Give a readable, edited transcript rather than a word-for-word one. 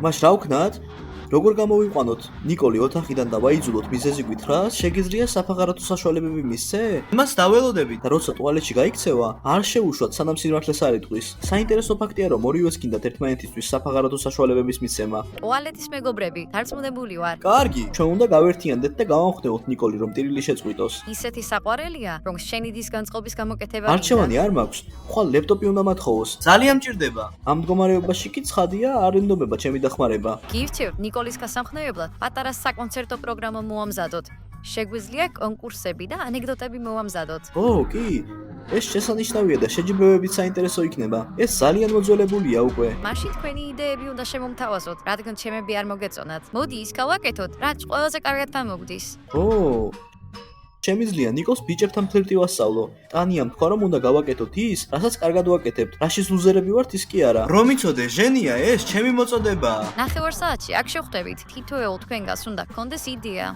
მას რა ვქნათ? როგორ გამოვიყვანოთ ნიკოლი ოთახიდან და ვაიძულოთ მიზეზიგვით რა? შეგიძლია საფაღარათო საშუალებები მისცე? მას დაველოდებით. და როცა ტუალეტში გაიქცევა, არ შეუშვათ სანამ სირმართლეს არ იტყვის. საინტერესო ფაქტია, რომ ორივეს გინდათ ერთმანეთისთვის საფაღარათო საშუალებების მიცემა. ტუალეტის მეგობრები, დარწმუნებული ვარ. კარგი, ჩვენ უნდა გავერთიანდეთ და გავამხნევოთ ნიკოლი, რომ ტირილი შეწყვიტოს. ისეთი საყვარელია, რომ შენი დისგანწყობის გამოკეთება არჩევანი არ მაქვს. ხვალ ლეპტოპი უნდა მათხოვოს. ძალიან მჭირდება. ამ მდგომარეობაში კი ცხადია, არ ენდობება ჩემი დახმარება. გივჩევ ნიკოლის გასამხნევებლად პატარა საკონცერტო პროგრამა მოამზადოთ. შეგვიძლია კონკურსები და ანეკდოტები მოვამზადოთ. ო, კი. ეს შესანიშნავია და შეჯიბრებებით საინტერესო იქნება. ეს ძალიან მოძველებულია უკვე. მაშინ თქვენი იდეები უნდა შემომთავაზოთ, რადგან ჩემები არ მოგეწონათ. მოდი ის გავაკეთოთ, რაც ყველაზე კარგად გამოგდის. ო, შემიძლია ნიკოს ბიჭებთან ფლირტი ვასწავლო. ტანიამ თქვა, რომ უნდა გავაკეთოთ ის, რასაც კარგად ვაკეთებთ. რაშიც ლუზერები ვართ, ის კი არა. რომ იცოდე, ჟენია ეს ჩემი მოწოდებაა. ნახევარ საათში აქ შევხვდებით. თითოეულ თქვენგანს უნდა გქონდეს იდეა.